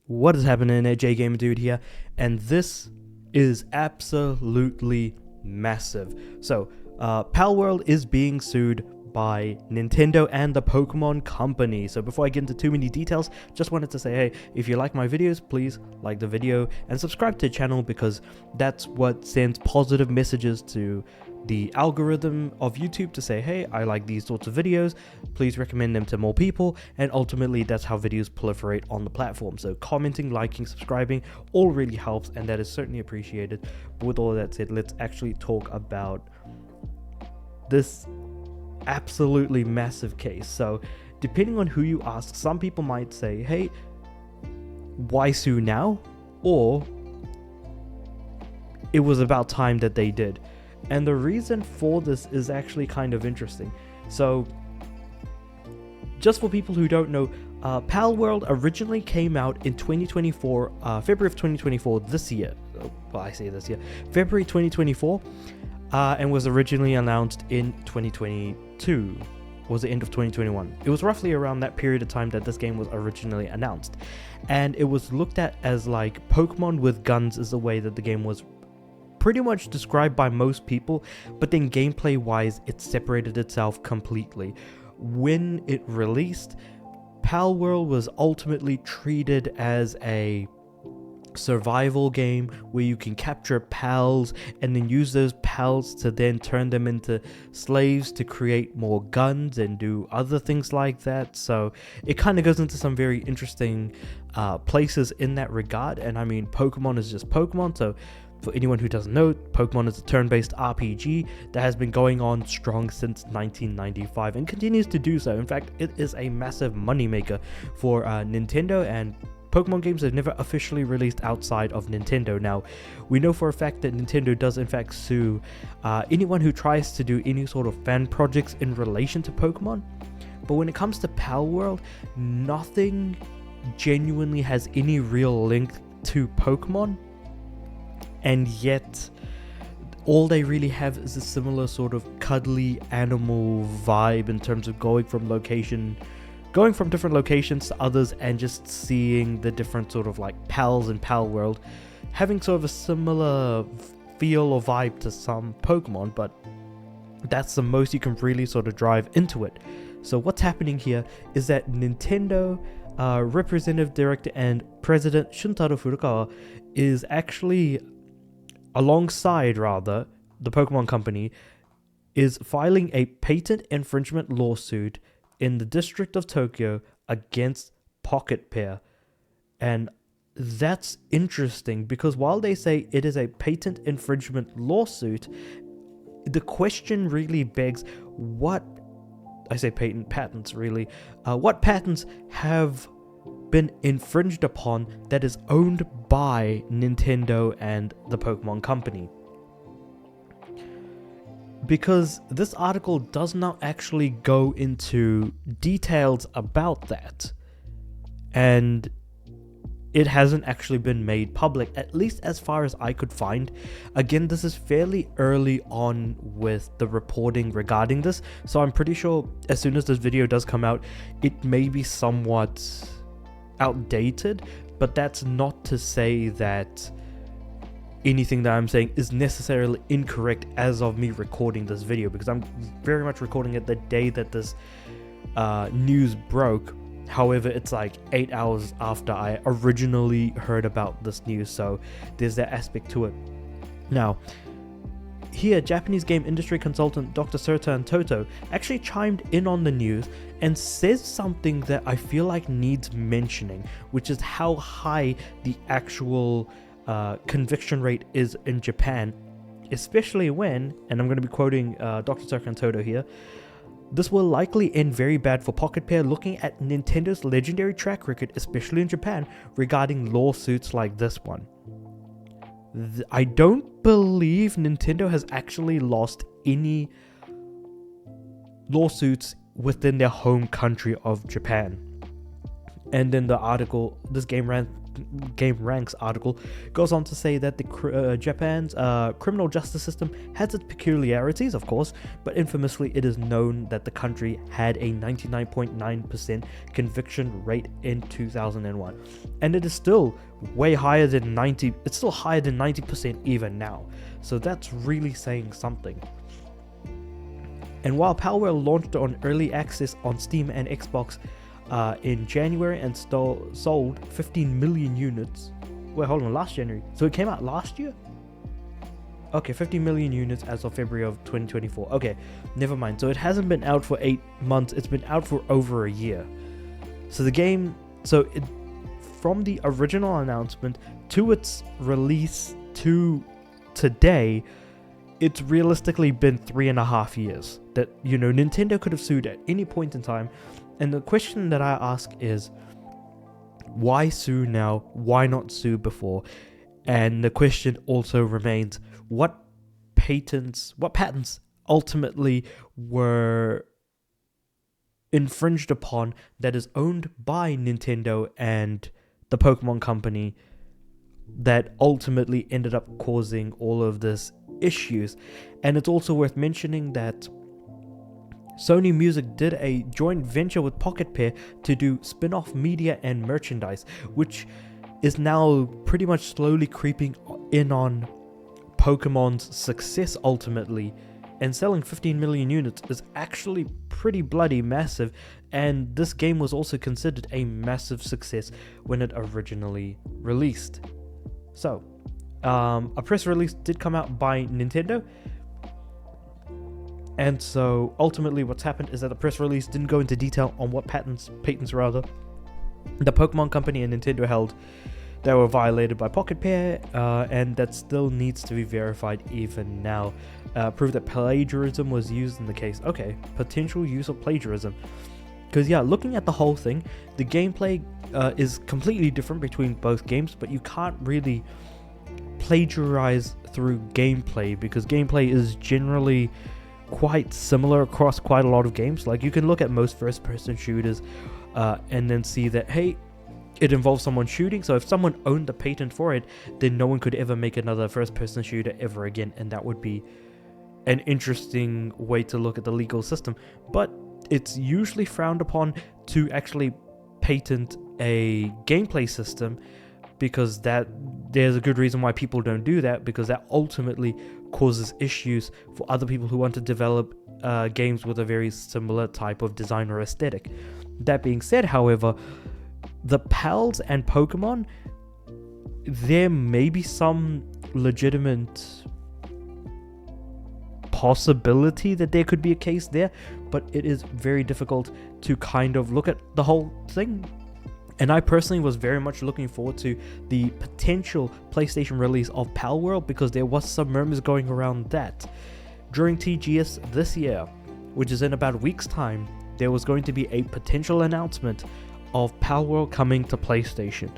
What is happening there? Gamer Dude here, and this is absolutely massive. So, Palworld is being sued by Nintendo and the Pokemon Company. So before I get into too many details, just wanted to say, hey, if you like my videos, please like the video and subscribe to the channel, because that's what sends positive messages to the algorithm of YouTube to say, hey, I like these sorts of videos, please recommend them to more people, and ultimately that's how videos proliferate on the platform. So commenting, liking, subscribing all really helps, and that is certainly appreciated. But with all of that said, let's actually talk about this absolutely massive case. So depending on who you ask, some people might say, hey, why sue now? Or it was about time that they did. And the reason for this is actually kind of interesting. So just for people who don't know, Palworld originally came out in 2024, February of 2024, this year. Well, I say this year, February 2024, and was originally announced in 2022, was the end of 2021. It was roughly around that period of time that this game was originally announced. And it was looked at as like Pokemon with guns is the way that the game was pretty much described by most people, but then gameplay wise it separated itself completely. When it released, Palworld was ultimately treated as a survival game where you can capture pals and then use those pals to then turn them into slaves to create more guns and do other things like that. So it kind of goes into some very interesting places in that regard. And I mean, Pokemon is just Pokemon. So for anyone who doesn't know, Pokemon is a turn-based RPG that has been going on strong since 1995 and continues to do so. In fact, it is a massive moneymaker for Nintendo, and Pokemon games have never officially released outside of Nintendo. Now, we know for a fact that Nintendo does in fact sue anyone who tries to do any sort of fan projects in relation to Pokemon. But when it comes to Palworld, nothing genuinely has any real link to Pokemon. And yet, all they really have is a similar sort of cuddly animal vibe in terms of going from different locations to others and just seeing the different sort of like pals in Palworld, having sort of a similar feel or vibe to some Pokemon, but that's the most you can really sort of drive into it. So what's happening here is that Nintendo Representative Director and President Shuntaro Furukawa is actually alongside the Pokemon Company is filing a patent infringement lawsuit in the District of Tokyo against Pocket Pair. And that's interesting because while they say it is a patent infringement lawsuit, the question really begs what patents have been infringed upon that is owned by Nintendo and the Pokemon Company. Because this article does not actually go into details about that, and it hasn't actually been made public, at least as far as I could find. Again, this is fairly early on with the reporting regarding this, so I'm pretty sure as soon as this video does come out, it may be somewhat outdated, but that's not to say that anything that I'm saying is necessarily incorrect as of me recording this video, because I'm very much recording it the day that this news broke. However, it's like 8 hours after I originally heard about this news, so there's that aspect to it. Now, here, Japanese game industry consultant Dr. Sertan Toto actually chimed in on the news and says something that I feel like needs mentioning, which is how high the actual conviction rate is in Japan, especially when, and I'm going to be quoting Dr. Sertan Toto here, this will likely end very bad for Pocket Pair, looking at Nintendo's legendary track record, especially in Japan, regarding lawsuits like this one. I don't believe Nintendo has actually lost any lawsuits within their home country of Japan. And then the article, this Game Ranks article, goes on to say that the Japan's criminal justice system has its peculiarities, of course, but infamously it is known that the country had a 99.9% conviction rate in 2001, and it is still way higher than 90. It's still higher than 90% even now. So that's really saying something. And while Palworld launched on early access on Steam and Xbox in January and sold 15 million units. Wait, hold on, last January. So it came out last year? Okay, 15 million units as of February of 2024. Okay, never mind. So it hasn't been out for 8 months. It's been out for over a year. So the game, from the original announcement to its release to today, it's realistically been 3.5 years that, Nintendo could have sued at any point in time. And the question that I ask is, why sue now? Why not sue before? And the question also remains, what patents ultimately were infringed upon that is owned by Nintendo and the Pokemon Company that ultimately ended up causing all of this issues? And it's also worth mentioning that Sony Music did a joint venture with Pocket Pair to do spin-off media and merchandise, which is now pretty much slowly creeping in on Pokemon's success ultimately, and selling 15 million units is actually pretty bloody massive, and this game was also considered a massive success when it originally released. So, a press release did come out by Nintendo. And so ultimately what's happened is that the press release didn't go into detail on what patents the Pokemon Company and Nintendo held that were violated by Pocket Pair, and that still needs to be verified even now. Prove that plagiarism was used in the case. Okay, potential use of plagiarism. Because looking at the whole thing, the gameplay is completely different between both games, but you can't really plagiarize through gameplay because gameplay is generally quite similar across quite a lot of games. Like, you can look at most first-person shooters and then see that, hey, it involves someone shooting, so if someone owned the patent for it, then no one could ever make another first-person shooter ever again, and that would be an interesting way to look at the legal system. But it's usually frowned upon to actually patent a gameplay system, because there's a good reason why people don't do that, because that ultimately causes issues for other people who want to develop games with a very similar type of design or aesthetic. That being said, however, the Pals and Pokemon, there may be some legitimate possibility that there could be a case there, but it is very difficult to kind of look at the whole thing. And I personally was very much looking forward to the potential PlayStation release of Palworld, because there was some murmurs going around that during TGS this year, which is in about a week's time, there was going to be a potential announcement of Palworld coming to PlayStation.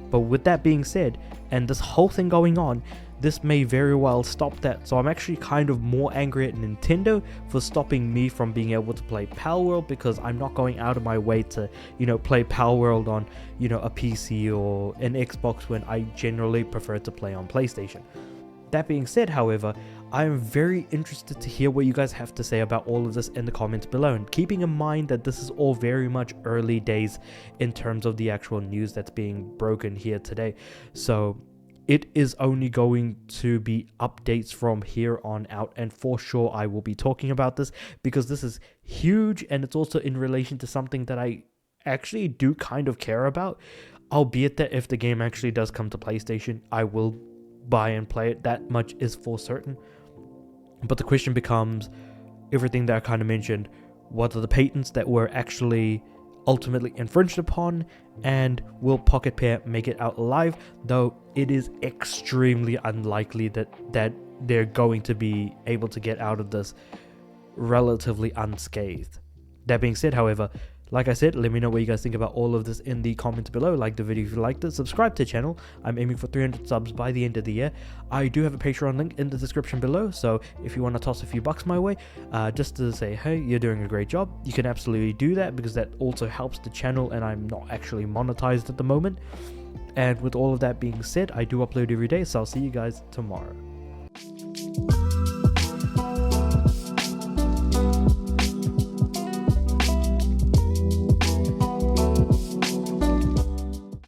But with that being said, and this whole thing going on, this may very well stop that. So I'm actually kind of more angry at Nintendo for stopping me from being able to play Palworld, because I'm not going out of my way to, play Palworld on, a PC or an Xbox when I generally prefer to play on PlayStation. That being said, however, I am very interested to hear what you guys have to say about all of this in the comments below, and keeping in mind that this is all very much early days in terms of the actual news that's being broken here today. So it is only going to be updates from here on out, and for sure I will be talking about this because this is huge, and it's also in relation to something that I actually do kind of care about, albeit that if the game actually does come to PlayStation, I will buy and play it. That much is for certain. But the question becomes, everything that I kind of mentioned, what are the patents that were actually ultimately infringed upon, and will Pocket Pair make it out alive? Though it is extremely unlikely that they're going to be able to get out of this relatively unscathed. That being said, however, Like I said, let me know what you guys think about all of this in the comments below. Like the video if you liked it, subscribe to the channel. I'm aiming for 300 subs by the end of the year. I do have a Patreon link in the description below, so if you want to toss a few bucks my way, just to say, hey, you're doing a great job, you can absolutely do that, because that also helps the channel, and I'm not actually monetized at the moment. And with all of that being said, I do upload every day, so I'll see you guys tomorrow.